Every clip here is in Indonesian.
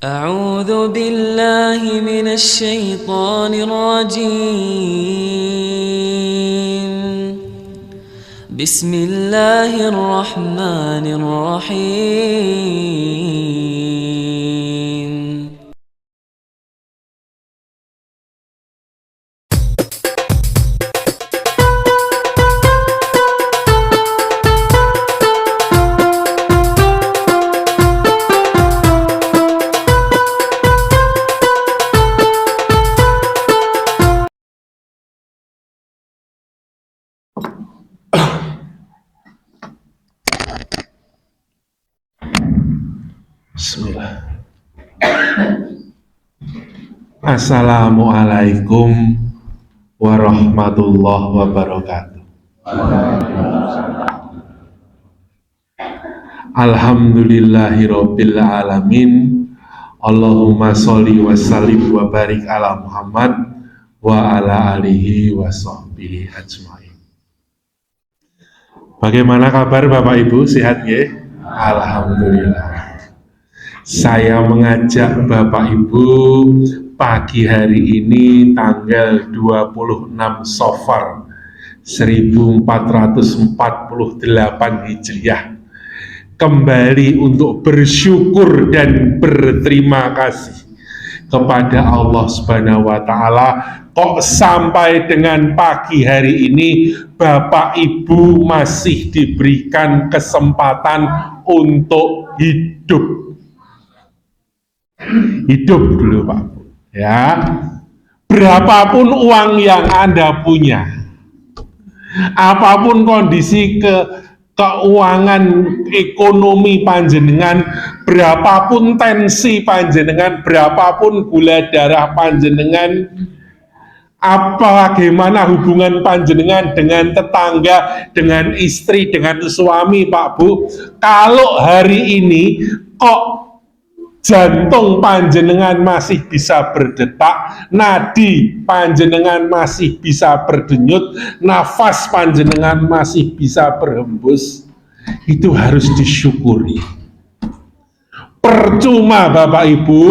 أعوذ بالله من الشيطان الرجيم. بسم الله الرحمن الرحيم. Bismillah. Assalamualaikum warahmatullahi wabarakatuh. Alhamdulillahirabbil alamin. Allahumma sholli wa sallim wa barik ala Muhammad wa ala alihi wa sahbihi ajmain. Bagaimana kabar Bapak Ibu? Sehat ya? Alhamdulillah. Saya mengajak Bapak Ibu pagi hari ini tanggal 26 Safar 1448 Hijriah kembali untuk bersyukur dan berterima kasih kepada Allah Subhanahu wa Ta'ala. Kok sampai dengan pagi hari ini Bapak Ibu masih diberikan kesempatan untuk hidup dulu Pak, ya. Berapapun uang yang Anda punya, apapun kondisi keuangan ekonomi panjenengan, berapapun tensi panjenengan, berapapun gula darah panjenengan, bagaimana hubungan panjenengan dengan tetangga, dengan istri, dengan suami, Pak Bu, kalau hari ini kok jantung panjenengan masih bisa berdetak, nadi panjenengan masih bisa berdenyut, nafas panjenengan masih bisa berhembus, itu harus disyukuri. Percuma Bapak Ibu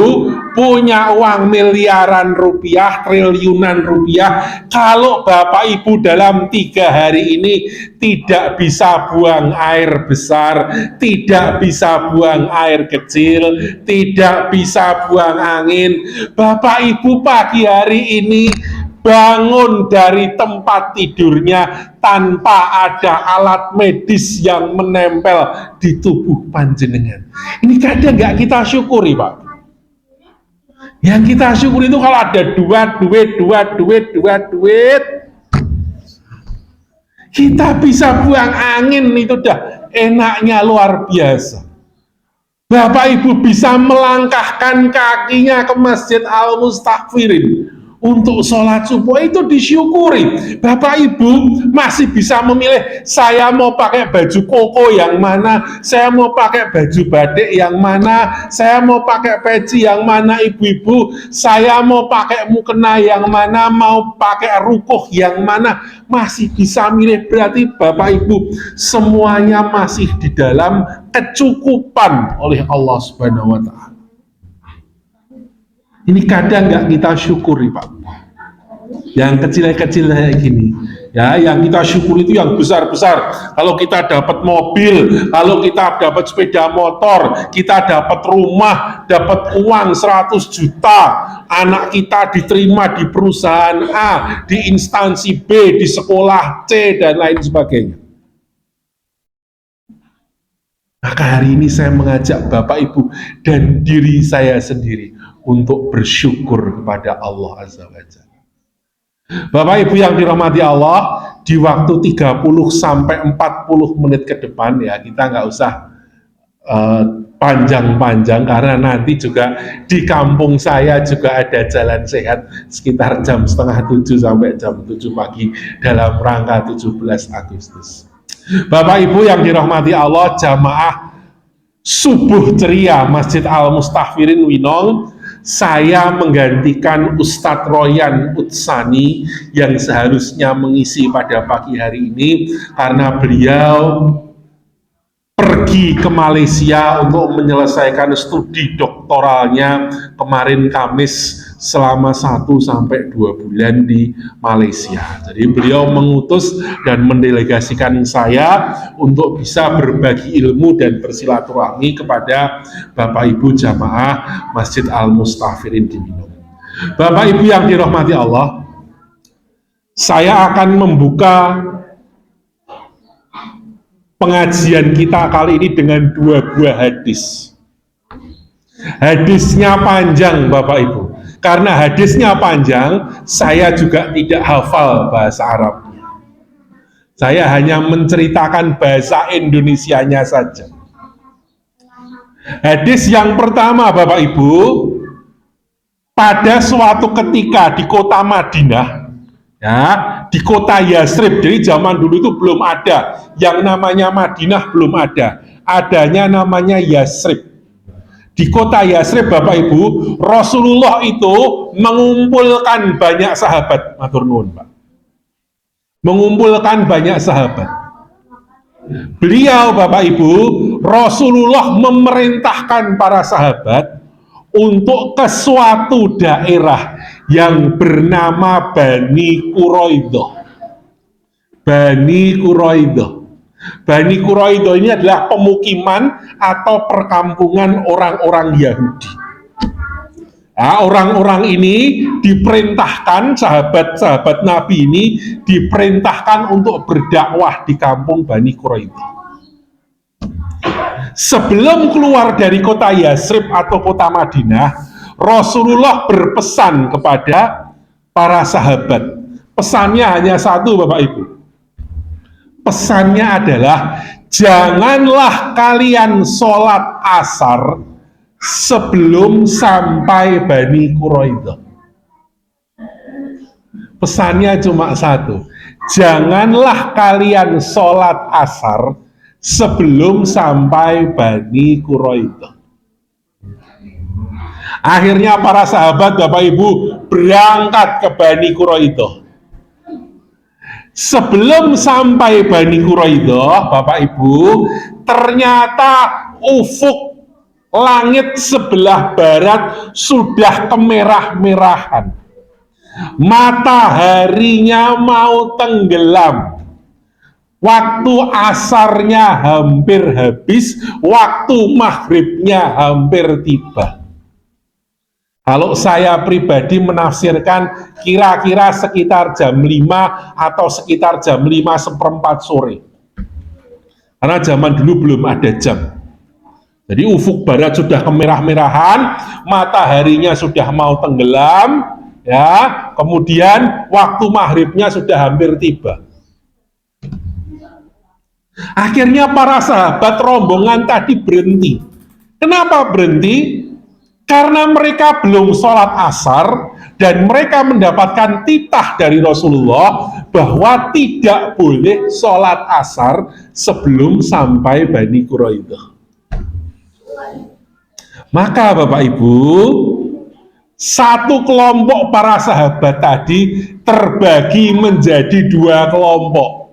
punya uang miliaran rupiah, triliunan rupiah, kalau Bapak Ibu dalam 3 hari ini tidak bisa buang air besar, tidak bisa buang air kecil, tidak bisa buang angin. Bapak Ibu pagi hari ini bangun dari tempat tidurnya tanpa ada alat medis yang menempel di tubuh panjenengan. Ini kadang nggak kita syukuri, Pak. Yang kita syukuri itu kalau ada duit, kita bisa buang angin, itu udah enaknya luar biasa. Bapak Ibu bisa melangkahkan kakinya ke Masjid Al-Mustaghfirin untuk sholat subuh, itu disyukuri. Bapak Ibu masih bisa memilih, saya mau pakai baju koko yang mana, saya mau pakai baju batik yang mana, saya mau pakai peci yang mana ibu-ibu, saya mau pakai mukena yang mana, mau pakai rukuh yang mana, masih bisa milih. Berarti Bapak Ibu semuanya masih di dalam kecukupan oleh Allah Subhanahu wa Ta'ala. Ini kadang nggak kita syukuri, Pak. Yang kecil-kecil kayak gini, ya, yang kita syukuri itu yang besar-besar. Kalau kita dapat mobil, kalau kita dapat sepeda motor, kita dapat rumah, dapat uang 100 juta, anak kita diterima di perusahaan A, di instansi B, di sekolah C, dan lain sebagainya. Maka hari ini saya mengajak Bapak Ibu dan diri saya sendiri untuk bersyukur kepada Allah Azza wa Jalla. Bapak Ibu yang dirahmati Allah, di waktu 30 sampai 40 menit ke depan, ya, kita nggak usah panjang-panjang, karena nanti juga di kampung saya juga ada jalan sehat sekitar jam 6:30 sampai jam 7 pagi dalam rangka 17 Agustus. Bapak Ibu yang dirahmati Allah, jamaah subuh ceria Masjid Al-Mustaghfirin Winong, saya menggantikan Ustadz Royan Utsani yang seharusnya mengisi pada pagi hari ini karena beliau pergi ke Malaysia untuk menyelesaikan studi doktoralnya kemarin Kamis selama 1-2 bulan di Malaysia. Jadi beliau mengutus dan mendelegasikan saya untuk bisa berbagi ilmu dan bersilaturahmi kepada Bapak Ibu jamaah Masjid Al-Mustafirin di Minum. Bapak Ibu yang dirahmati Allah, saya akan membuka pengajian kita kali ini dengan 2 buah hadis. Hadisnya panjang Bapak Ibu. Karena hadisnya panjang, saya juga tidak hafal bahasa Arabnya. Saya hanya menceritakan bahasa Indonesianya saja. Hadis yang pertama Bapak Ibu, pada suatu ketika di kota Madinah, ya, di kota Yasrib. Jadi zaman dulu itu belum ada yang namanya Madinah, belum ada. Adanya namanya Yasrib. Di kota Yasrib Bapak Ibu, Rasulullah itu mengumpulkan banyak sahabat. Matur nuwun, Pak. Mengumpulkan banyak sahabat. Beliau Bapak Ibu, Rasulullah memerintahkan para sahabat untuk ke suatu daerah yang bernama Bani Quraidah. Bani Quraidah. Bani Quraidah ini adalah pemukiman atau perkampungan orang-orang Yahudi. Nah, orang-orang ini diperintahkan, sahabat-sahabat Nabi ini diperintahkan untuk berdakwah di kampung Bani Quraidah. Sebelum keluar dari kota Yasrib atau kota Madinah, Rasulullah berpesan kepada para sahabat. Pesannya hanya satu Bapak Ibu. Pesannya adalah, janganlah kalian sholat asar sebelum sampai Bani Quraidah. Pesannya cuma satu, janganlah kalian sholat asar sebelum sampai Bani Quraidah. Akhirnya para sahabat Bapak Ibu berangkat ke Bani Quraidah. Sebelum sampai Bani Quraidah, Bapak Ibu, ternyata ufuk langit sebelah barat sudah kemerah-merahan. Mataharinya mau tenggelam. Waktu asarnya hampir habis, waktu maghribnya hampir tiba. Kalau saya pribadi menafsirkan kira-kira sekitar jam 5 atau sekitar jam 5:15 sore. Karena zaman dulu belum ada jam. Jadi ufuk barat sudah kemerah-merahan, mataharinya sudah mau tenggelam, ya. Kemudian waktu maghribnya sudah hampir tiba. Akhirnya para sahabat rombongan tadi berhenti. Kenapa berhenti? Karena mereka belum sholat asar dan mereka mendapatkan titah dari Rasulullah bahwa tidak boleh sholat asar sebelum sampai Bani Quraidah. Maka Bapak Ibu, satu kelompok para sahabat tadi terbagi menjadi 2 kelompok.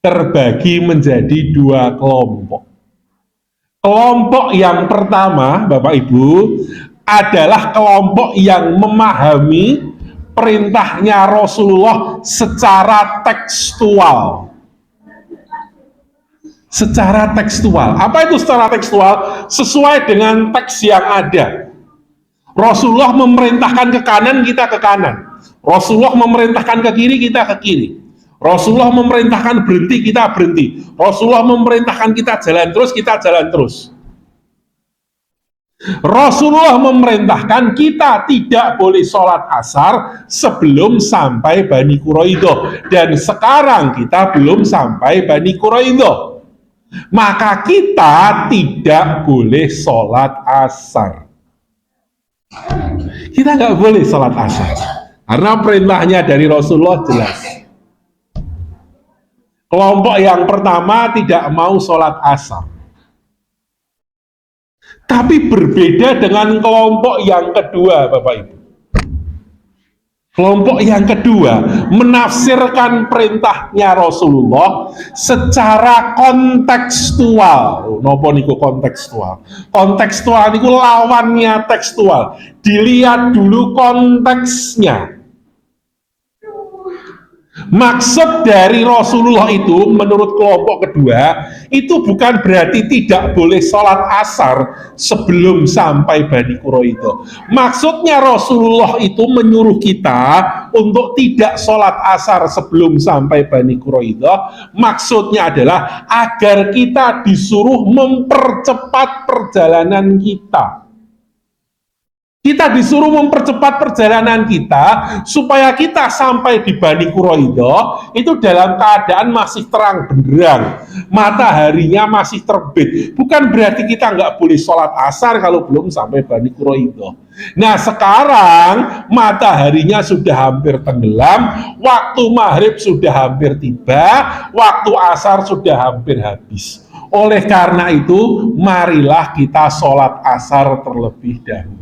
Terbagi menjadi 2 kelompok. Kelompok yang pertama, Bapak Ibu, adalah kelompok yang memahami perintahnya Rasulullah secara tekstual. Secara tekstual. Apa itu secara tekstual? Sesuai dengan teks yang ada. Rasulullah memerintahkan ke kanan, kita ke kanan. Rasulullah memerintahkan ke kiri, kita ke kiri. Rasulullah memerintahkan berhenti, kita berhenti. Rasulullah memerintahkan kita jalan terus, kita jalan terus. Rasulullah memerintahkan kita tidak boleh sholat asar sebelum sampai Bani Quraidah. Dan sekarang kita belum sampai Bani Quraidah. Maka kita tidak boleh sholat asar. Kita nggak boleh sholat asar. Karena perintahnya dari Rasulullah jelas. Kelompok yang pertama tidak mau sholat asar. Tapi berbeda dengan kelompok yang kedua, Bapak Ibu. Kelompok yang kedua menafsirkan perintahnya Rasulullah secara kontekstual. Nopo niku kontekstual? Kontekstual niku lawannya tekstual. Dilihat dulu konteksnya. Maksud dari Rasulullah itu menurut kelompok kedua itu bukan berarti tidak boleh sholat asar sebelum sampai Bani Quraidah. Maksudnya Rasulullah itu menyuruh kita untuk tidak sholat asar sebelum sampai Bani Quraidah. Maksudnya adalah agar kita disuruh mempercepat perjalanan kita. Kita disuruh mempercepat perjalanan kita supaya kita sampai di Bani Quraidah itu dalam keadaan masih terang benderang, mataharinya masih terbit. Bukan berarti kita nggak boleh sholat asar kalau belum sampai Bani Quraidah. Nah sekarang mataharinya sudah hampir tenggelam, waktu maghrib sudah hampir tiba, waktu asar sudah hampir habis. Oleh karena itu, marilah kita sholat asar terlebih dahulu.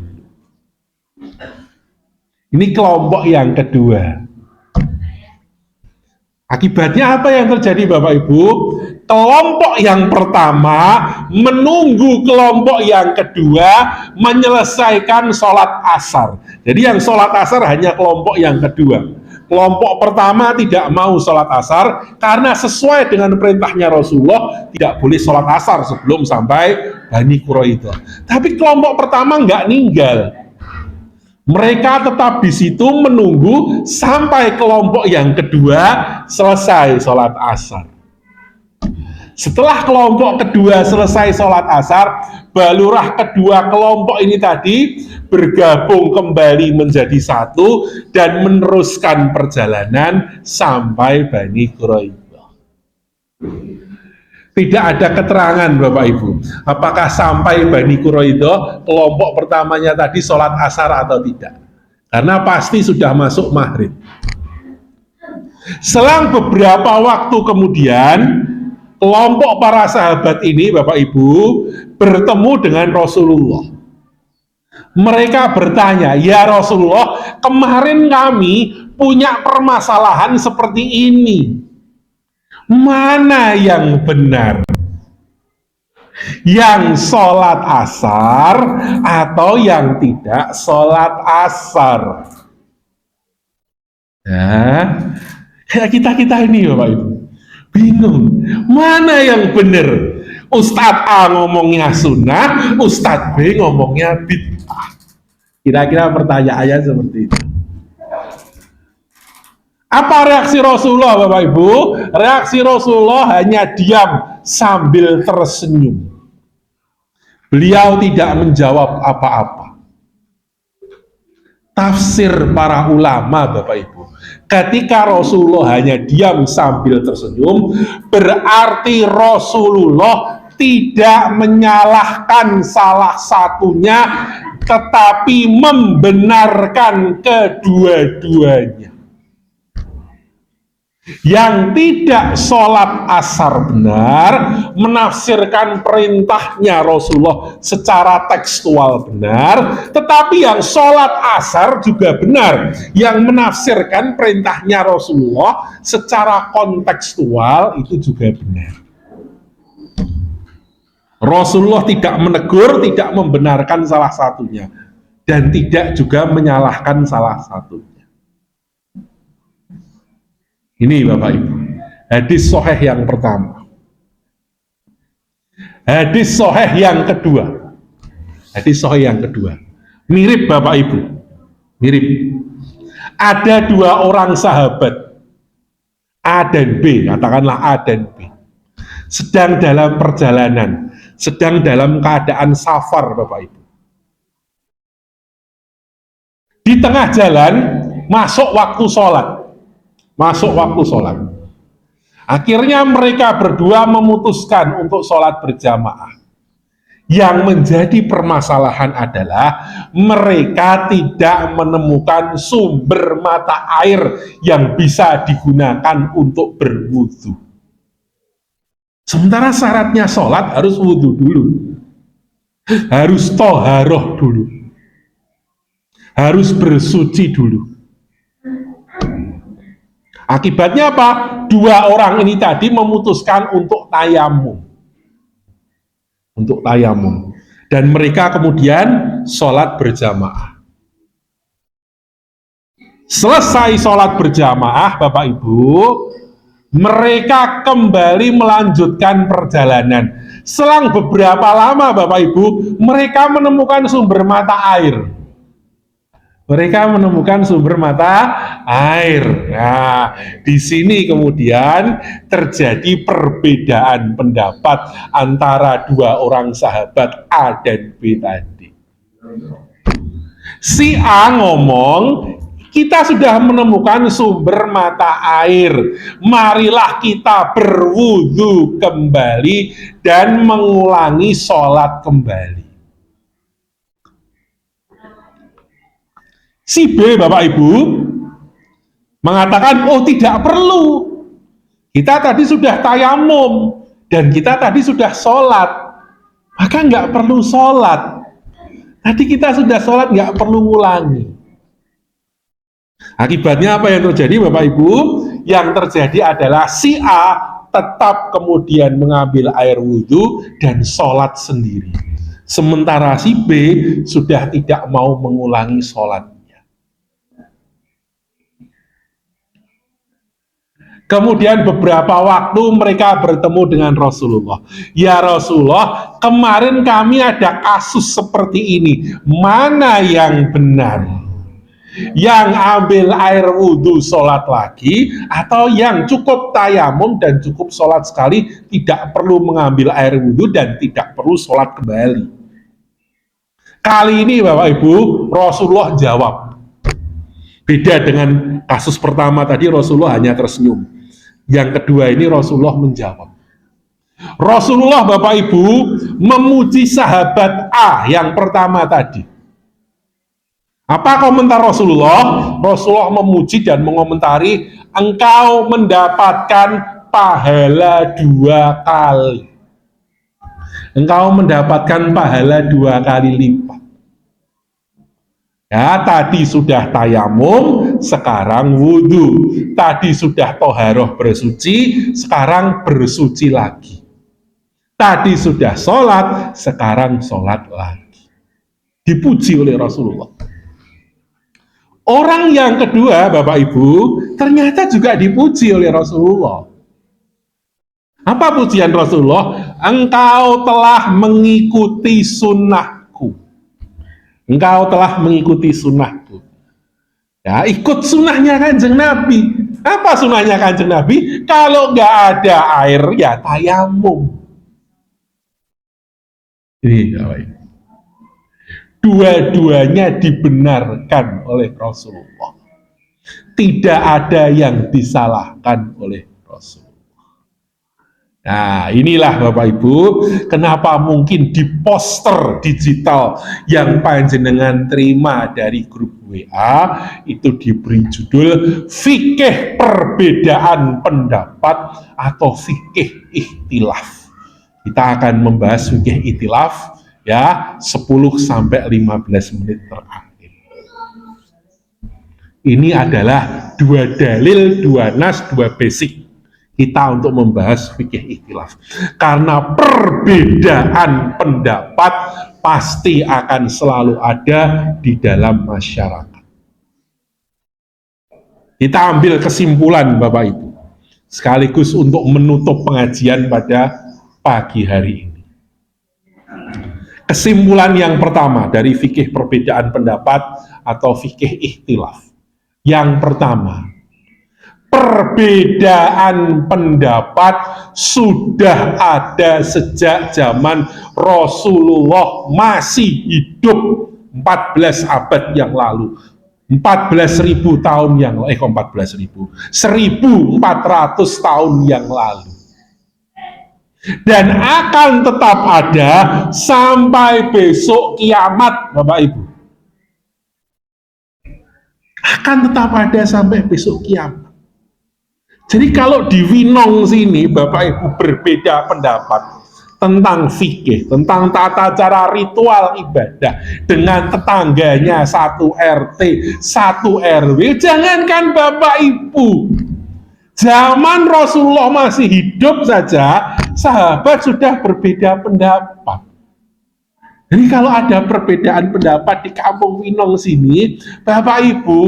Ini kelompok yang kedua. Akibatnya apa yang terjadi Bapak Ibu? Kelompok yang pertama menunggu kelompok yang kedua menyelesaikan sholat asar. Jadi yang sholat asar hanya kelompok yang kedua. Kelompok pertama tidak mau sholat asar karena sesuai dengan perintahnya Rasulullah tidak boleh sholat asar sebelum sampai Bani Quraidah. Tapi kelompok pertama nggak ninggal. Mereka tetap di situ menunggu sampai kelompok yang kedua selesai sholat asar. Setelah kelompok kedua selesai sholat asar, balurah kedua kelompok ini tadi bergabung kembali menjadi satu dan meneruskan perjalanan sampai Bani Quraidah. Tidak ada keterangan Bapak Ibu, apakah sampai Bani Quraidah kelompok pertamanya tadi sholat asar atau tidak. Karena pasti sudah masuk maghrib. Selang beberapa waktu kemudian, kelompok para sahabat ini Bapak Ibu bertemu dengan Rasulullah. Mereka bertanya, ya Rasulullah, kemarin kami punya permasalahan seperti ini. Mana yang benar? Yang sholat asar atau yang tidak sholat asar? Nah, kita ini Bapak Ibu bingung, mana yang benar? Ustadz A ngomongnya sunnah, Ustadz B ngomongnya bid'ah. Kira-kira pertanyaannya seperti itu. Apa reaksi Rasulullah Bapak Ibu? Reaksi Rasulullah hanya diam sambil tersenyum. Beliau tidak menjawab apa-apa. Tafsir para ulama Bapak Ibu, ketika Rasulullah hanya diam sambil tersenyum, berarti Rasulullah tidak menyalahkan salah satunya, tetapi membenarkan kedua-duanya. Yang tidak sholat asar benar menafsirkan perintahnya Rasulullah secara tekstual benar, tetapi yang sholat asar juga benar yang menafsirkan perintahnya Rasulullah secara kontekstual itu juga benar. Rasulullah tidak menegur, tidak membenarkan salah satunya dan tidak juga menyalahkan salah satunya. Ini Bapak Ibu, hadis sahih yang pertama. Hadis sahih yang kedua. Hadis sahih yang kedua. Mirip Bapak Ibu, mirip. Ada dua orang sahabat, A dan B, katakanlah A dan B, sedang dalam perjalanan, sedang dalam keadaan safar Bapak Ibu. Di tengah jalan masuk waktu sholat. Akhirnya mereka berdua memutuskan untuk sholat berjamaah. Yang menjadi permasalahan adalah mereka tidak menemukan sumber mata air yang bisa digunakan untuk berwudu. Sementara syaratnya sholat harus wudu dulu, harus toharoh dulu, harus bersuci dulu. Akibatnya apa? Dua orang ini tadi memutuskan untuk tayamum. Dan mereka kemudian sholat berjamaah. Selesai sholat berjamaah, Bapak Ibu, mereka kembali melanjutkan perjalanan. Selang beberapa lama, Bapak Ibu, mereka menemukan sumber mata air. Nah, di sini kemudian terjadi perbedaan pendapat antara dua orang sahabat A dan B tadi. Si A ngomong, kita sudah menemukan sumber mata air, marilah kita berwudu kembali dan mengulangi sholat kembali. Si B, Bapak Ibu, mengatakan, oh tidak perlu, kita tadi sudah tayamum dan kita tadi sudah sholat, maka nggak perlu sholat. Tadi kita sudah sholat, nggak perlu ngulangi. Akibatnya apa yang terjadi, Bapak Ibu? Yang terjadi adalah si A tetap kemudian mengambil air wudhu dan sholat sendiri. Sementara si B sudah tidak mau mengulangi sholatnya. Kemudian beberapa waktu mereka bertemu dengan Rasulullah. Ya Rasulullah, kemarin kami ada kasus seperti ini. Mana yang benar? Yang ambil air wudhu sholat lagi, atau yang cukup tayamum dan cukup sholat sekali, tidak perlu mengambil air wudhu dan tidak perlu sholat kembali? Kali ini Bapak Ibu, Rasulullah jawab. Beda dengan kasus pertama tadi, Rasulullah hanya tersenyum. Yang kedua ini Rasulullah menjawab. Rasulullah, Bapak Ibu, memuji sahabat A yang pertama tadi. Apa komentar Rasulullah? Rasulullah memuji dan mengomentari, engkau mendapatkan pahala 2 kali. Engkau mendapatkan pahala 2 kali lipat. Ya, tadi sudah tayamum, sekarang wudhu. Tadi sudah toharoh bersuci, sekarang bersuci lagi. Tadi sudah sholat, sekarang sholat lagi. Dipuji oleh Rasulullah. Orang yang kedua, Bapak Ibu, ternyata juga dipuji oleh Rasulullah. Apa pujian Rasulullah? Engkau telah mengikuti sunnahku. Engkau telah mengikuti sunnahku. Ya, ikut sunnahnya Kanjeng Nabi. Apa sunnahnya Kanjeng Nabi? Kalau nggak ada air, ya tayamum. Ini, Bapak Ibu. Dua-duanya dibenarkan oleh Rasulullah. Tidak ada yang disalahkan oleh Rasulullah. Nah, inilah Bapak Ibu, kenapa mungkin di poster digital yang panjenengan terima dari grup WA itu diberi judul Fikih Perbedaan Pendapat atau Fikih Ikhtilaf. Kita akan membahas fikih ikhtilaf ya 10-15 menit terakhir. Ini adalah 2 dalil, 2 nas, 2 basic kita untuk membahas fikih ikhtilaf. Karena perbedaan pendapat pasti akan selalu ada di dalam masyarakat. Kita ambil kesimpulan Bapak Ibu, sekaligus untuk menutup pengajian pada pagi hari ini. Kesimpulan yang pertama dari fikih perbedaan pendapat atau fikih ikhtilaf. Yang pertama, perbedaan pendapat sudah ada sejak zaman Rasulullah masih hidup 14 abad yang lalu. 14.000 tahun yang lalu, 1.400 tahun yang lalu. Dan akan tetap ada sampai besok kiamat, Bapak Ibu. Akan tetap ada sampai besok kiamat. Jadi kalau di Winong sini, Bapak Ibu berbeda pendapat tentang fikih, tentang tata cara ritual ibadah dengan tetangganya satu RT, satu RW, jangankan Bapak Ibu, Zaman Rasulullah masih hidup saja, sahabat sudah berbeda pendapat. Jadi kalau ada perbedaan pendapat di Kampung Winong sini, Bapak Ibu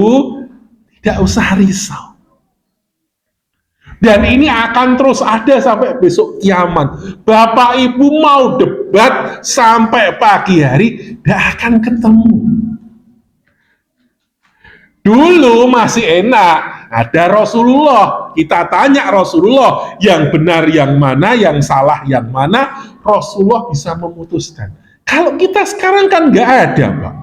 tidak usah risau. Dan ini akan terus ada sampai besok kiamat. Bapak Ibu mau debat sampai pagi hari, tidak akan ketemu. Dulu masih enak, ada Rasulullah. Kita tanya Rasulullah, yang benar yang mana, yang salah yang mana, Rasulullah bisa memutuskan. Kalau kita sekarang kan nggak ada, Pak.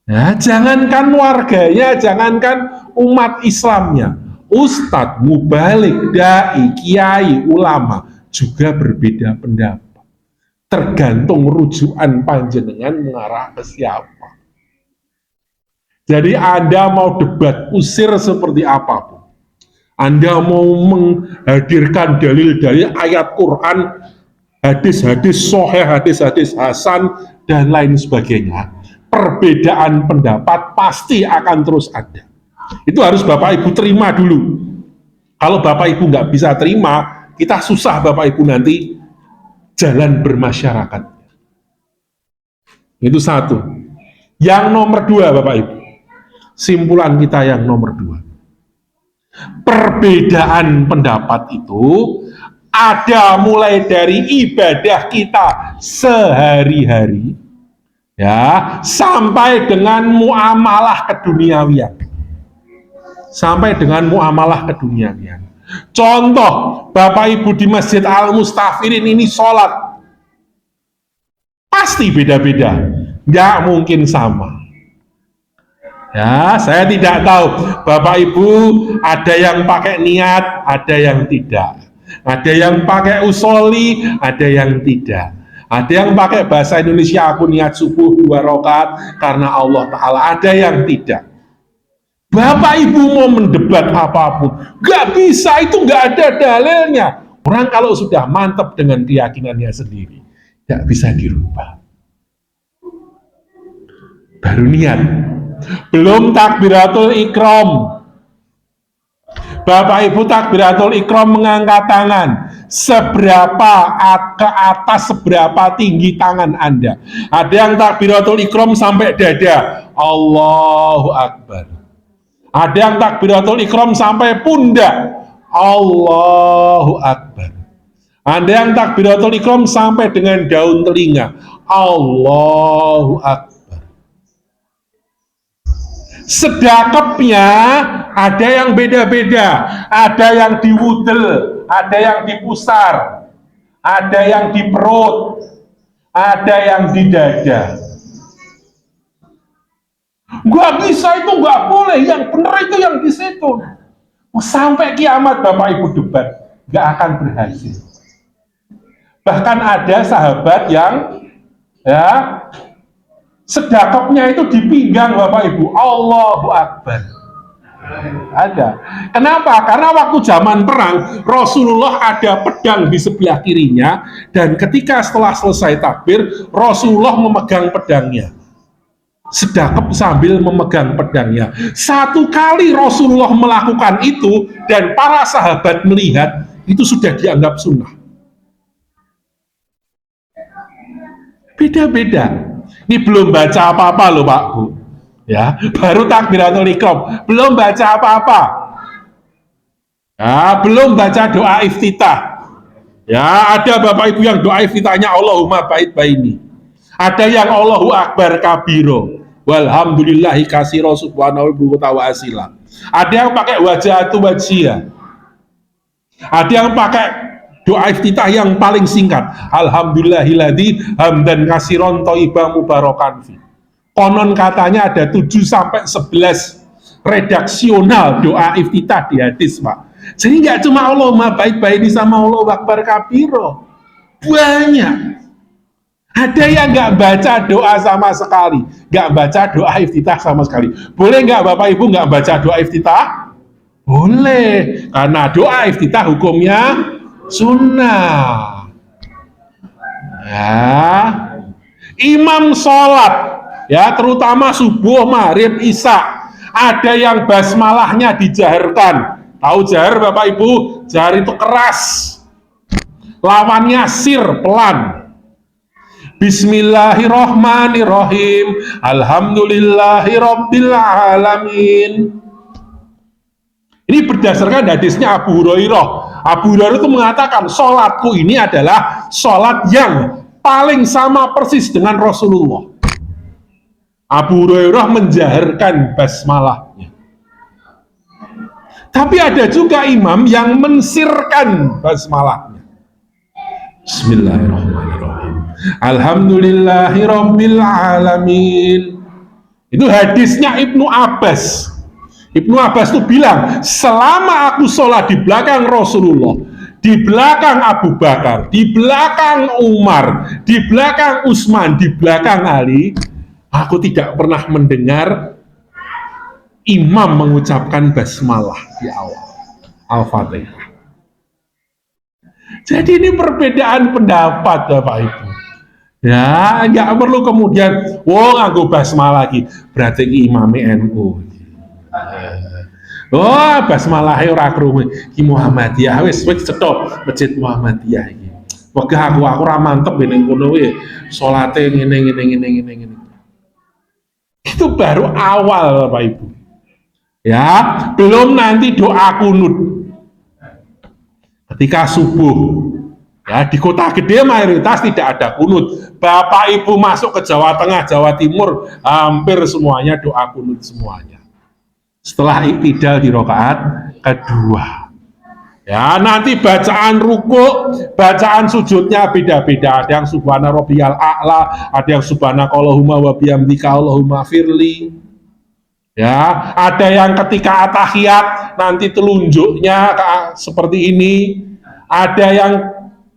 Nah, jangankan warganya, jangankan umat Islamnya, ustadz, mubalik, dai, kiai, ulama juga berbeda pendapat. Tergantung rujukan panjenengan mengarah ke siapa. Jadi Anda mau debat usir seperti apapun, Anda mau menghadirkan dalil-dalil ayat Quran, hadis-hadis sahih, hadis-hadis hasan, dan lain sebagainya, perbedaan pendapat pasti akan terus ada. Itu harus Bapak Ibu terima dulu. Kalau Bapak Ibu nggak bisa terima, kita susah Bapak Ibu nanti jalan bermasyarakat. Itu satu. Yang nomor dua, Bapak Ibu, simpulan kita yang nomor dua, perbedaan pendapat itu ada mulai dari ibadah kita sehari-hari, ya, sampai dengan muamalah keduniawian. Sampai dengan muamalah keduniawian. Contoh, Bapak Ibu di Masjid Al-Mustafirin ini sholat, pasti beda-beda, nggak mungkin sama. Ya, saya tidak tahu Bapak Ibu ada yang pakai niat, ada yang tidak. Ada yang pakai usoli, ada yang tidak. Ada yang pakai bahasa Indonesia, aku niat subuh 2 rakaat karena Allah Ta'ala. Ada yang tidak. Bapak Ibu mau mendebat apapun, gak bisa, itu gak ada dalilnya. Orang kalau sudah mantap dengan keyakinannya sendiri, gak bisa dirubah. Baru niat. Belum takbiratul ikram. Bapak Ibu takbiratul ikram mengangkat tangan. Seberapa ke atas, seberapa tinggi tangan Anda. Ada yang takbiratul ikram sampai dada. Allahu Akbar. Ada yang takbiratul ikram sampai pundak. Allahu Akbar. Ada yang takbiratul ikram sampai dengan daun telinga. Allahu Akbar. Sedekapnya ada yang beda-beda, ada yang di wudel, ada yang di pusar, ada yang di perut, ada yang di dada. Gak bisa, itu gak boleh, yang benar itu yang di situ. Sampai kiamat Bapak Ibu debat, gak akan berhasil. Bahkan ada sahabat yang sedekapnya itu di pinggang Bapak Ibu. Allahu Akbar. Ada. Kenapa? Karena waktu zaman perang, Rasulullah ada pedang di sebelah kirinya, dan ketika setelah selesai takbir, Rasulullah memegang pedangnya. Sedekap sambil memegang pedangnya. Satu kali Rasulullah melakukan itu, dan para sahabat melihat, itu sudah dianggap sunnah. Beda-beda. Ini belum baca apa-apa loh Pak Bu, ya, baru takbiratul ikram, belum baca apa-apa, ya, belum baca doa iftitah. Ya, ada Bapak Ibu yang doa iftitahnya Allahumma ba'id baini, ada yang Allahu Akbar kabiro, walhamdulillahi kasiro subhanahu wa ta'ala, ada yang pakai wajah atau wajia, ada yang pakai doa iftitah yang paling singkat, alhamdulillahilladzi hamdan katsiran thayyiban mubarakan fi. Konon katanya ada 7-11 redaksional doa iftitah di hadis, Pak. Jadi nggak cuma Allahumma ba'id baini sama Allahu Akbar kabiro, banyak. Ada yang nggak baca doa sama sekali, nggak baca doa iftitah sama sekali. Boleh nggak Bapak Ibu nggak baca doa iftitah? Boleh, karena doa iftitah hukumnya sunnah. Ya. Imam sholat, ya, terutama subuh, maghrib, isya, ada yang basmalahnya dijaharkan, Tahu jar Bapak Ibu? Jar itu keras. Lawannya sir, pelan. Bismillahirrahmanirrahim. Alhamdulillahirabbil alamin. Ini berdasarkan hadisnya Abu Hurairah. Abu Hurairah itu mengatakan, sholatku ini adalah sholat yang paling sama persis dengan Rasulullah. Abu Hurairah menjaharkan basmalahnya. Tapi ada juga imam yang mensirkan basmalahnya. Bismillahirrahmanirrahim. Alhamdulillahirabbil alamin. Itu hadisnya Ibnu Abbas. Ibnu Abbas itu bilang, selama aku sholat di belakang Rasulullah, di belakang Abu Bakar, di belakang Umar, di belakang Utsman, di belakang Ali, aku tidak pernah mendengar imam mengucapkan basmalah di awal Al-Fatihah. Jadi ini perbedaan pendapat Bapak Ibu. Ya, nggak perlu kemudian, nganggo basmalah lagi, berarti imamnya NU. Basmalah ora krungu ki Muhammadiyah wis cetok masjid Muhammadiyah iki. Wegah aku ora mantep ning kono kuwi salate ngene. Itu baru awal Bapak Ibu. Ya, belum nanti doa kunut. Ketika subuh. Ya, di kota gede mayoritas tidak ada kunut. Bapak Ibu masuk ke Jawa Tengah, Jawa Timur, hampir semuanya doa kunut semuanya. Setelah iktidal di rakaat kedua. Ya, nanti bacaan ruku, bacaan sujudnya beda-beda. Ada yang subhana rabbiyal a'la, ada yang subhana qallahumma wa bihamdika allahumma firli. Ya, ada yang ketika atahiyat nanti telunjuknya seperti ini. Ada yang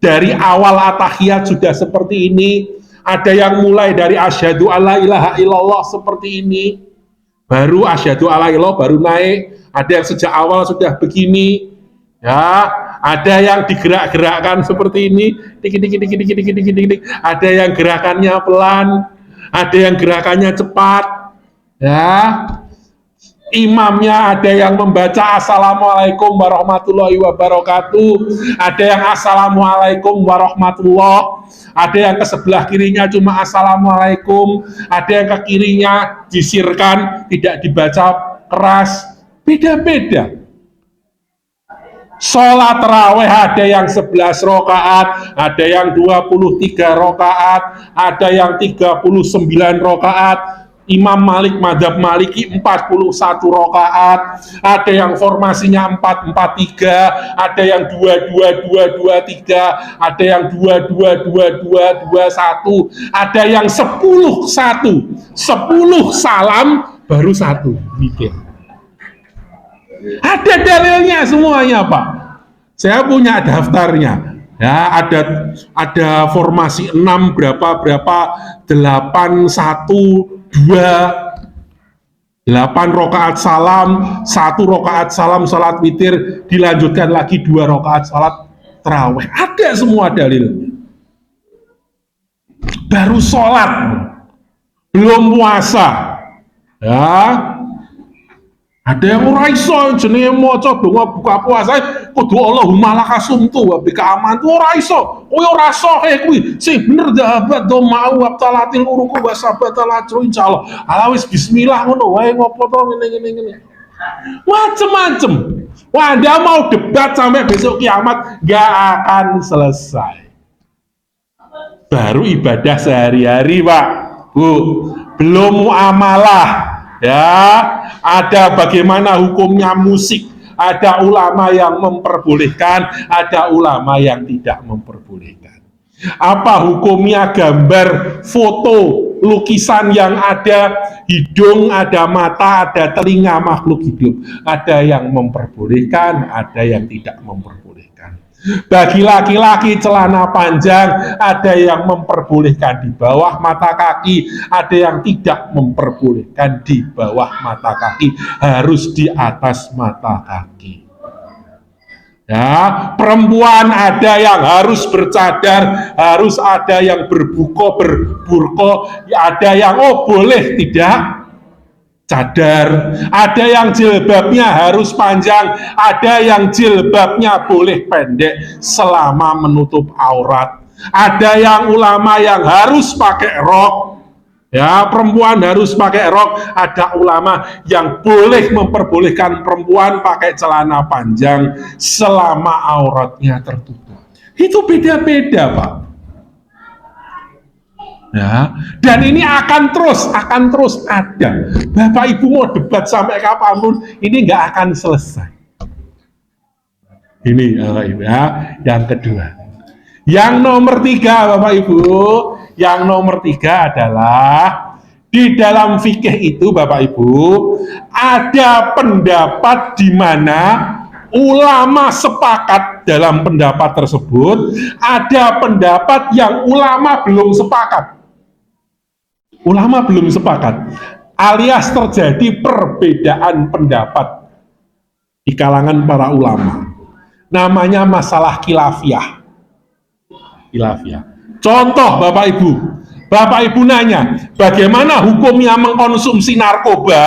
dari awal atahiyat sudah seperti ini. Ada yang mulai dari asyhadu alla ilaha illallah seperti ini. Baru asyhadu alla ilallah baru naik, ada yang sejak awal sudah begini, ya, ada yang digerak-gerakkan seperti ini, dikit, ada yang gerakannya pelan, ada yang gerakannya cepat, ya. Imamnya ada yang membaca assalamualaikum warahmatullahi wabarakatuh, ada yang assalamualaikum warahmatullah, ada yang ke sebelah kirinya cuma assalamualaikum, ada yang ke kirinya disirkan, tidak dibaca keras, beda-beda. Sholat tarawih ada yang 11 rakaat, ada yang 23 rakaat, ada yang 39 rakaat. Imam Malik, Madzhab Maliki 41 rakaat, ada yang formasinya 4-4-3, ada yang 2-2-2-2-3, ada yang 2-2-2-2-2-1, ada yang 10-1, 10 salam baru 1 mikir. Ada dalilnya semuanya Pak. Saya punya daftarnya. Ya, ada formasi 6 berapa 8 1 2 8 rakaat salam, 1 rakaat salam salat witir, dilanjutkan lagi 2 rakaat salat tarawih. Ada semua dalil. Baru sholat, belum puasa. Ya. Ada yang ora iso jenenge maca donga buka puasa kudu Allahumma lakasumtu wa bika amantu ora iso. Kowe ora sahih kuwi. Sing bener dahabat do mau wabtalatil uruku wa sabatal ajru insyaallah. Ala wis bismillah ngono wae ngopo to ngene. Macem-macem. Wah, Anda mau debat sampai besok kiamat gak akan selesai. Baru ibadah sehari-hari, Pak. Bu, belum muamalah. Ya, ada bagaimana hukumnya musik, ada ulama yang memperbolehkan, ada ulama yang tidak memperbolehkan. Apa hukumnya gambar, foto, lukisan yang ada hidung, ada mata, ada telinga makhluk hidup. Ada yang memperbolehkan, ada yang tidak memperbolehkan. Bagi laki-laki celana panjang, ada yang memperbolehkan di bawah mata kaki, ada yang tidak memperbolehkan di bawah mata kaki, harus di atas mata kaki. Ya, perempuan ada yang harus bercadar, harus ada yang berburqa, ada yang boleh tidak cadar, ada yang jilbabnya harus panjang, ada yang jilbabnya boleh pendek selama menutup aurat. Ada yang ulama yang harus pakai rok, ya perempuan harus pakai rok. Ada ulama yang boleh memperbolehkan perempuan pakai celana panjang selama auratnya tertutup. Itu beda-beda, Pak. Ya, dan ini akan terus ada. Bapak Ibu mau debat sampai kapanpun, ini nggak akan selesai. Ini ya, yang kedua. Yang nomor 3, Bapak Ibu, yang nomor 3 adalah di dalam fikih itu, Bapak Ibu, ada pendapat di mana ulama sepakat dalam pendapat tersebut, ada pendapat yang ulama belum sepakat. Ulama belum sepakat, alias terjadi perbedaan pendapat di kalangan para ulama. Namanya masalah khilafiyah. Contoh, Bapak Ibu nanya, bagaimana hukumnya mengkonsumsi narkoba?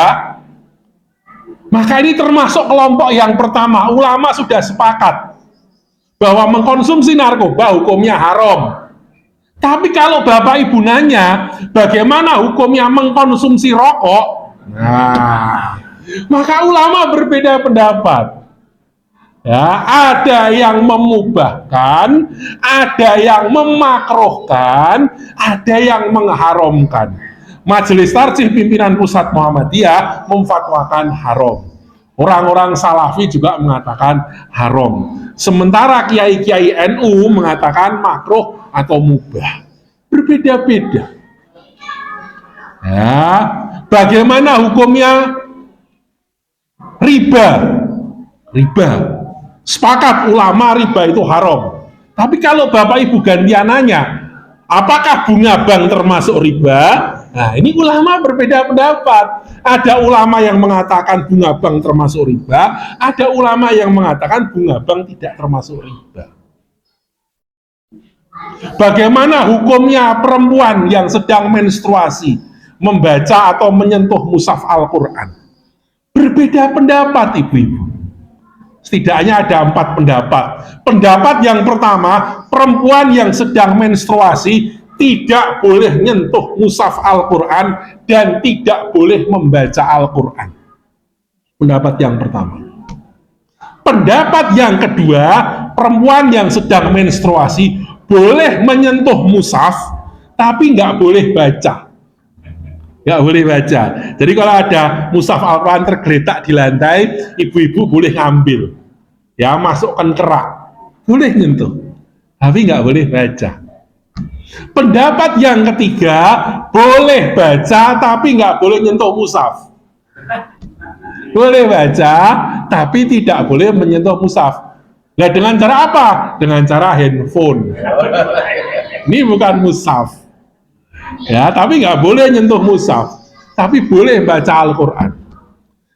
Maka ini termasuk kelompok yang pertama. Ulama sudah sepakat bahwa mengkonsumsi narkoba hukumnya haram. Tapi kalau Bapak Ibu nanya, bagaimana hukumnya mengkonsumsi rokok? Nah, maka ulama berbeda pendapat. Ya, ada yang memubahkan, ada yang memakruhkan, ada yang mengharamkan. Majelis Tarjih Pimpinan Pusat Muhammadiyah memfatwakan haram. Orang-orang Salafi juga mengatakan haram. Sementara kiai-kiai NU mengatakan makruh atau mubah. Berbeda-beda. Ya, bagaimana hukumnya riba? Sepakat ulama riba itu haram. Tapi kalau Bapak Ibu gantian nanya, apakah bunga bank termasuk riba? Nah, ini ulama berbeda pendapat. Ada ulama yang mengatakan bunga bank termasuk riba, ada ulama yang mengatakan bunga bank tidak termasuk riba. Bagaimana hukumnya perempuan yang sedang menstruasi membaca atau menyentuh mushaf Al-Quran? Berbeda pendapat, Ibu-ibu. Setidaknya ada 4 pendapat. Pendapat yang pertama, perempuan yang sedang menstruasi tidak boleh nyentuh mushaf Al-Quran dan tidak boleh membaca Al-Quran. Pendapat yang pertama. Pendapat yang kedua, perempuan yang sedang menstruasi boleh menyentuh mushaf, tapi nggak boleh baca. Nggak boleh baca. Jadi kalau ada mushaf Al-Quran tergeletak di lantai, ibu-ibu boleh ngambil. Ya, masukkan kerak. Boleh nyentuh. Tapi nggak boleh baca. Pendapat yang ketiga, boleh baca, tapi nggak boleh nyentuh mushaf. Boleh baca, tapi tidak boleh menyentuh mushaf. Nah, dengan cara apa? Dengan cara handphone. Ini bukan mushaf. Ya, tapi nggak boleh nyentuh mushaf. Tapi boleh baca Al-Quran.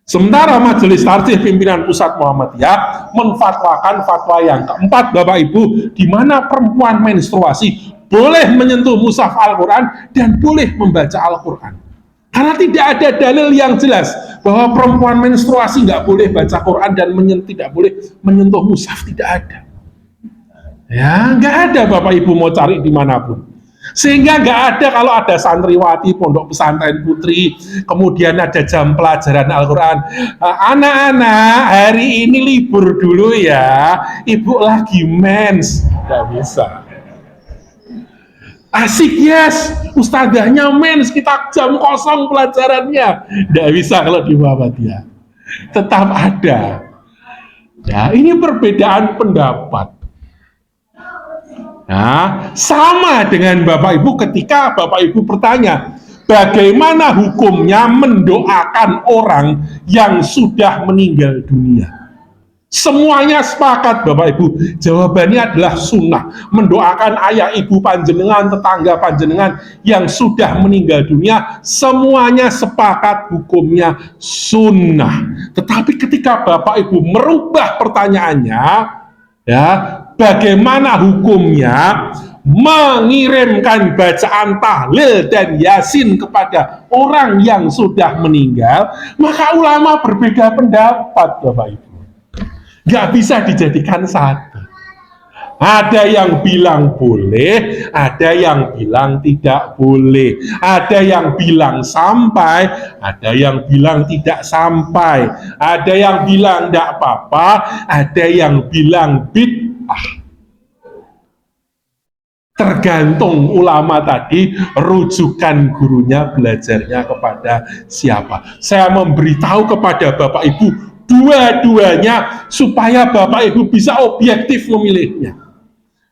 Sementara Majelis Tarjih Pimpinan Pusat Muhammadiyah menfatwakan fatwa yang keempat, Bapak Ibu, di mana perempuan menstruasi boleh menyentuh mushaf Al-Quran dan boleh membaca Al-Quran. Karena tidak ada dalil yang jelas bahwa perempuan menstruasi nggak boleh baca Quran dan tidak boleh menyentuh mushaf, tidak ada. Ya, nggak ada, Bapak Ibu mau cari dimanapun. Sehingga nggak ada kalau ada santriwati pondok pesantren putri, kemudian ada jam pelajaran Al-Quran. Anak-anak, hari ini libur dulu ya, ibu lagi mens. Nggak bisa. Asik, yes, ustadzahnya mens, kita jam kosong pelajarannya. Nggak bisa kalau di Muhammadiyah. Tetap ada. Ya, ini perbedaan pendapat. Nah, sama dengan Bapak Ibu ketika Bapak Ibu bertanya, bagaimana hukumnya mendoakan orang yang sudah meninggal dunia? Semuanya sepakat, Bapak Ibu. Jawabannya adalah sunnah. Mendoakan ayah ibu panjenengan, tetangga panjenengan yang sudah meninggal dunia, semuanya sepakat hukumnya sunnah. Tetapi ketika Bapak Ibu merubah pertanyaannya, ya, bagaimana hukumnya mengirimkan bacaan tahlil dan yasin kepada orang yang sudah meninggal, maka ulama berbeda pendapat, Bapak Ibu. Nggak bisa dijadikan satu. Ada yang bilang boleh, ada yang bilang tidak boleh, ada yang bilang sampai, ada yang bilang tidak sampai, ada yang bilang tidak apa-apa, ada yang bilang bid'ah. Tergantung ulama tadi, rujukan gurunya belajarnya kepada siapa. Saya memberitahu kepada Bapak Ibu dua-duanya supaya Bapak Ibu bisa objektif memilihnya.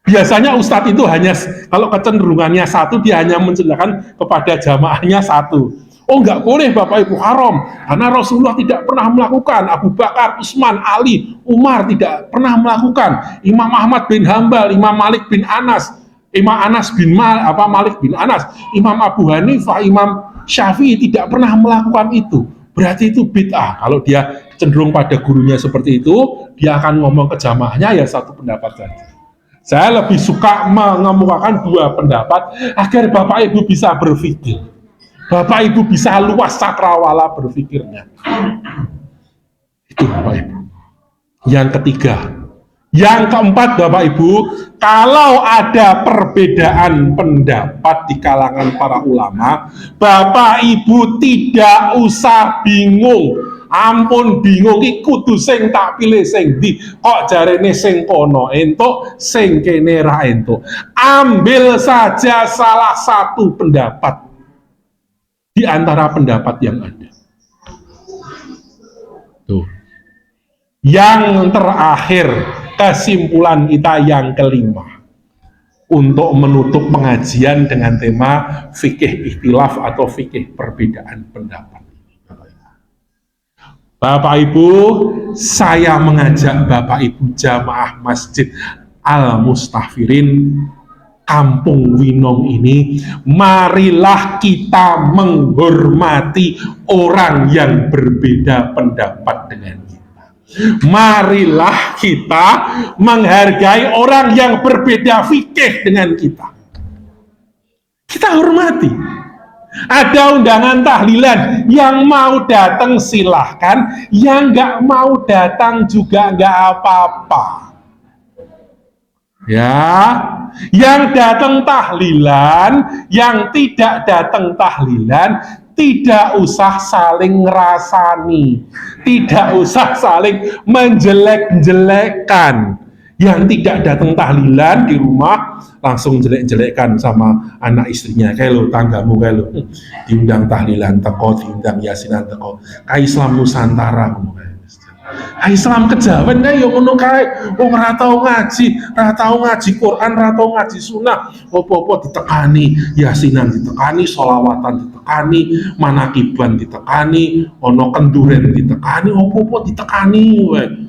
Biasanya ustadz itu hanya, kalau kecenderungannya satu, dia hanya menceritakan kepada jamaahnya satu. Oh, nggak boleh Bapak Ibu, haram, karena Rasulullah tidak pernah melakukan, Abu Bakar, Utsman, Ali, Umar tidak pernah melakukan, Imam Ahmad bin Hambal, Imam Malik bin Anas, Imam Anas bin Malik bin Anas, Imam Abu Hanifah, Imam Syafi'i tidak pernah melakukan itu. Berarti itu bid'ah. Kalau dia cenderung pada gurunya seperti itu, dia akan ngomong ke jamaahnya ya satu pendapat saja. Saya lebih suka mengemukakan dua pendapat agar Bapak Ibu bisa berpikir. Bapak Ibu bisa luas cakrawala berpikirnya. Itu Bapak Ibu. Yang ketiga. Yang keempat Bapak Ibu, kalau ada perbedaan pendapat di kalangan para ulama, Bapak Ibu tidak usah bingung. Ampun bingung iki kudu sing tak pilih sing ndi, kok jarene sing kono entuk sing kene ra entuk. Ambil saja salah satu pendapat di antara pendapat yang ada. Tuh. Yang terakhir, kesimpulan kita yang kelima untuk menutup pengajian dengan tema fikih ikhtilaf atau fikih perbedaan pendapat. Bapak Ibu, saya mengajak Bapak Ibu jamaah Masjid Al-Mustafirin Kampung Winong ini, marilah kita menghormati orang yang berbeda pendapat dengan kita. Marilah kita menghargai orang yang berbeda fikih dengan kita. Kita hormati. Ada undangan tahlilan, yang mau datang silahkan, yang nggak mau datang juga nggak apa-apa. Ya, yang datang tahlilan, yang tidak datang tahlilan, tidak usah saling ngerasani, tidak usah saling menjelek-jelekan. Yang tidak datang tahlilan di rumah langsung jelek-jelekan sama anak istrinya. Kayak lo, tanggamu kayak lo, diundang tahlilan teko, diundang yasinan teko. Kayak Islam Nusantara, kayak Islam kejawen kayak yang ngono kayak, oh ora tau ngaji Quran, ora tau ngaji sunnah, opo-opo ditekani, yasinan ditekani, sholawatan ditekani, manakiban ditekani, ono kenduren ditekani, opo-opo ditekani, weh.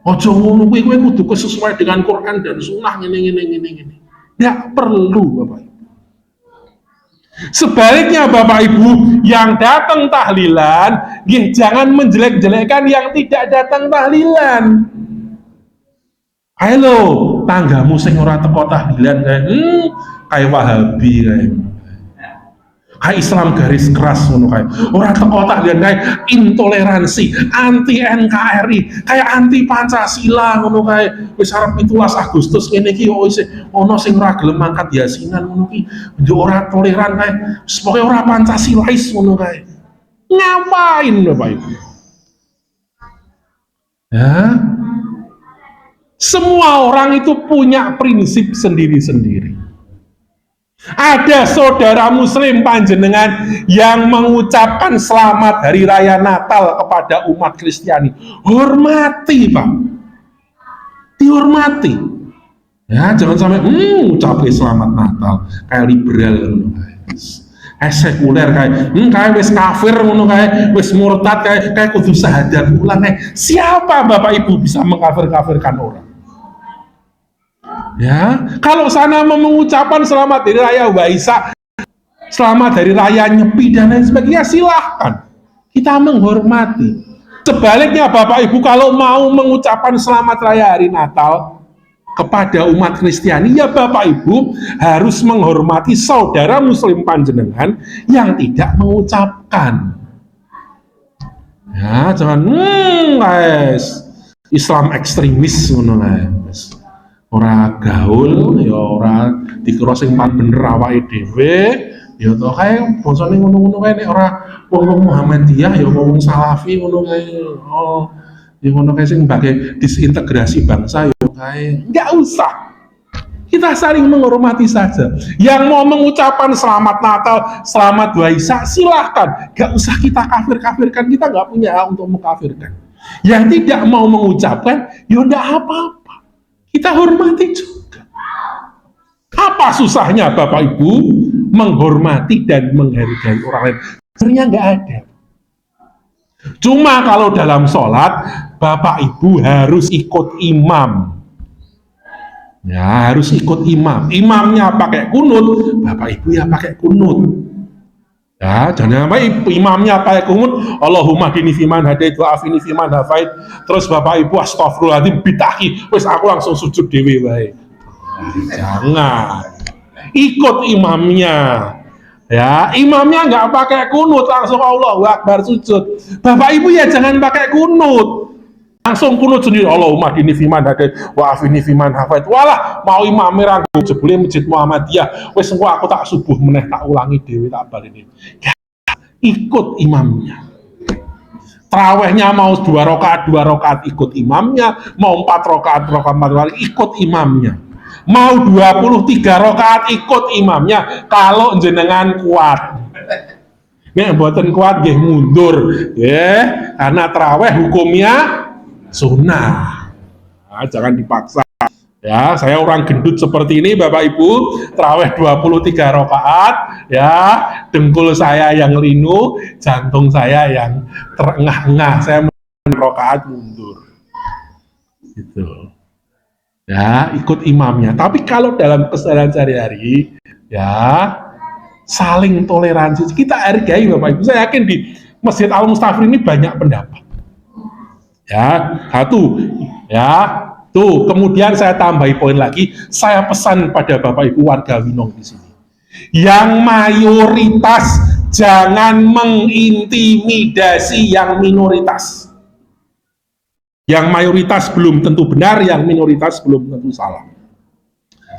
Ojo ngono kuwi kudu sesuai dengan Quran dan Sunnah ngene. Enggak perlu Bapak Ibu. Sebaliknya Bapak Ibu yang datang tahlilan, jangan menjelek-jelekkan yang tidak datang tahlilan. Ayo tanggamu sing ora teko tahlilan kayak Wahabi kayak Islam garis keras ngono kae. Ora teko tahlilan kae intoleransi, anti NKRI, kayak anti Pancasila ngono kae. Wis arep 17 Agustus ngene iki kok isih ana sing ora gelem angkat yasinan ngono ki. Yo ora toleran kae. Pokoke ora Pancasilais ngono kae. Ngapain Bapak Ibu? Ya. Semua orang itu punya prinsip sendiri-sendiri. Ada saudara muslim panjenengan yang mengucapkan selamat hari raya Natal kepada umat Kristiani. Hormati Pak, dihormati ya, jangan sampai ucapin selamat Natal kayak liberal, sekuler kayak wis kafir ngono kayak wis murtad kayak kudu syahadat ulang kayak. Siapa Bapak Ibu bisa mengkafir-kafirkan orang? Ya, kalau sana mengucapkan selamat hari raya Waisak, selamat hari raya Nyepi dan lain sebagainya, silahkan. Kita menghormati. Sebaliknya Bapak Ibu kalau mau mengucapkan selamat raya hari Natal, kepada umat Kristiani, ya Bapak Ibu harus menghormati saudara muslim panjenengan yang tidak mengucapkan. Ya, jangan guys, Islam ekstremis ngono guys. Ora gaul, ya ora dikira sing paling bener awake dhewe, ya to kae bosone ngono-ngono kae nek ora wong Muhammadiyah ya wong Salafi ngono kae. Oh, ya ngono kae sing bagai disintegrasi bangsa ya kae. Enggak usah. Kita saling menghormati saja. Yang mau mengucapkan selamat Natal, selamat Waisak, silahkan. Gak usah kita kafir-kafirkan, kita gak punya hak untuk mengkafirkan. Yang tidak mau mengucapkan, ya enggak apa-apa. Kita hormati juga. Apa susahnya Bapak Ibu menghormati dan menghargai orang lain? Sebenarnya nggak ada. Cuma kalau dalam sholat, Bapak Ibu harus ikut imam. Ya, harus ikut imam. Imamnya pakai kunut, Bapak Ibu ya pakai kunut. Ya, jangan sampai imamnya pakai kunut, Allahumma dini fiman hadait wa afini fiman hafait. Terus Bapak Ibu astagfirullahaladzim bitahi, wis aku langsung sujud dewe wae. Jangan. Ikut imamnya. Ya, imamnya nggak pakai kunut, langsung Allahu Akbar sujud. Bapak Ibu ya jangan pakai kunut. Langsung kunut sendiri, Allahumma dini fiman hadait wa afini fiman hafait. Walah, mau imam ranggo jebule masjid Muhammadiyah, wis engko aku tak subuh meneh tak ulangi dhewe tak baleni. Ya, ikut imamnya. Tarawihnya mau 2 rakaat ikut imamnya, mau 4 rakaat ikut imamnya. Mau 23 rakaat ikut imamnya kalau jenengan kuat. Nek mboten kuat nggih mundur, ya, karena tarawih hukumnya sunnah. Nah, jangan dipaksa. Ya, saya orang gendut seperti ini Bapak Ibu, tarawih 23 rakaat, ya, dengkul saya yang linu, jantung saya yang terengah-engah, saya rakaat mundur. Gitu. Ya, ikut imamnya. Tapi kalau dalam keseharian sehari-hari, ya, saling toleransi, kita hargai Bapak Ibu. Saya yakin di Masjid Al-Mustafir ini banyak pendapat. Ya, satu, ya, tuh. Kemudian saya tambahi poin lagi, saya pesan pada Bapak Ibu warga Winong di sini, yang mayoritas jangan mengintimidasi yang minoritas. Yang mayoritas belum tentu benar, yang minoritas belum tentu salah.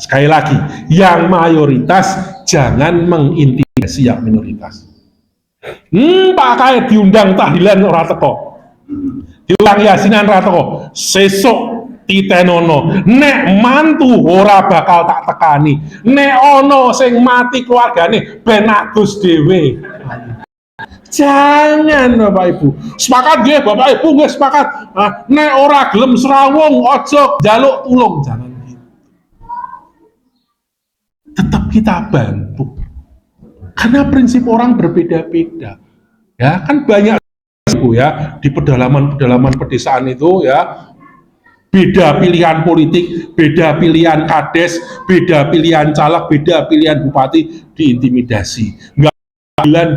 Sekali lagi, yang mayoritas jangan mengintimidasi yang minoritas. Pak Kaya diundang tahlilan ora teko. Diulang yasinan ora teko. Sesuk titenono. Nek mantu ora bakal tak tekani. Nek ono sing mati keluargane ben adus dhewe. Jangan Bapak Ibu. Sepakat nggih Bapak Ibu nggih sepakat. Nek ora gelem serawung ojo njaluk tulung, jangan gitu. Tetap kita bantu. Karena prinsip orang berbeda-beda. Ya, kan banyak Ibu ya di pedalaman pedesaan itu ya, beda pilihan politik, beda pilihan kades, beda pilihan caleg, beda pilihan bupati, diintimidasi. Enggak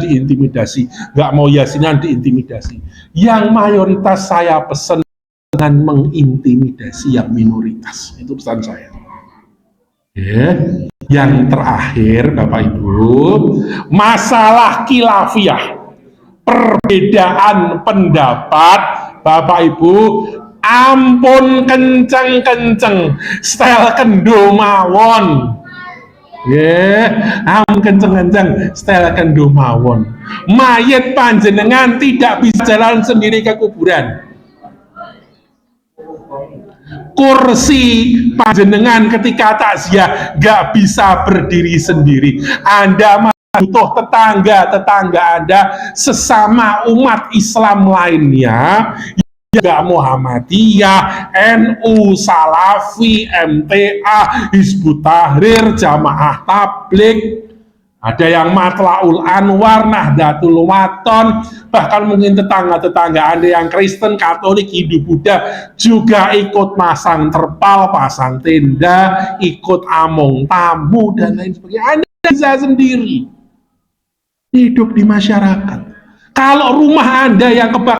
diintimidasi, nggak mau yasinan diintimidasi. Yang mayoritas saya pesan dengan mengintimidasi yang minoritas. Itu pesan saya. Ya. Yang terakhir Bapak Ibu, masalah khilafiyah, perbedaan pendapat Bapak Ibu, ampun kenceng-kenceng, style kendo mawon. Kenceng-kenceng style kendo mawon. Mayit panjenengan tidak bisa jalan sendiri ke kuburan. Kursi panjenengan ketika takziah gak bisa berdiri sendiri. Anda butuh tetangga Anda, sesama umat Islam lainnya, ya Muhammadiyah, NU, Salafi, MTA, Hizbut Tahrir, Jamaah Tabligh, ada yang Matlaul Anwar, Nahdlatul Wathon, bahkan mungkin tetangga Anda yang Kristen, Katolik, Hindu, Buddha juga ikut masang terpal, pasang tenda, ikut among tamu dan lain sebagainya. Anda bisa sendiri hidup di masyarakat. Kalau rumah Anda yang kebakaran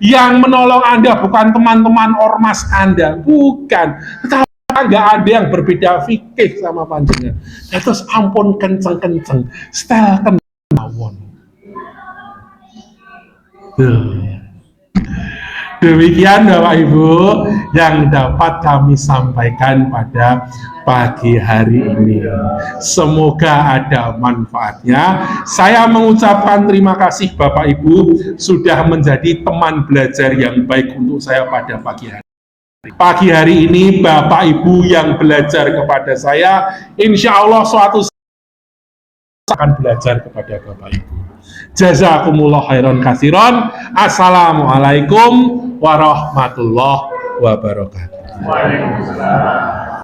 yang menolong Anda bukan teman-teman ormas Anda, bukan. Tetapi nggak ada yang berbeda fikih sama panjenengan. Terus ampun kenceng-kenceng, setel mawon. Demikian Bapak Ibu yang dapat kami sampaikan pada pagi hari ini. Semoga ada manfaatnya. Saya mengucapkan terima kasih Bapak Ibu sudah menjadi teman belajar yang baik untuk saya pada pagi hari. Pagi hari ini Bapak Ibu yang belajar kepada saya, insya Allah suatu saat akan belajar kepada Bapak Ibu. Jazakumullah khairan katsiran. Assalamualaikum warahmatullahi wabarakatuh. Waalaikumsalam.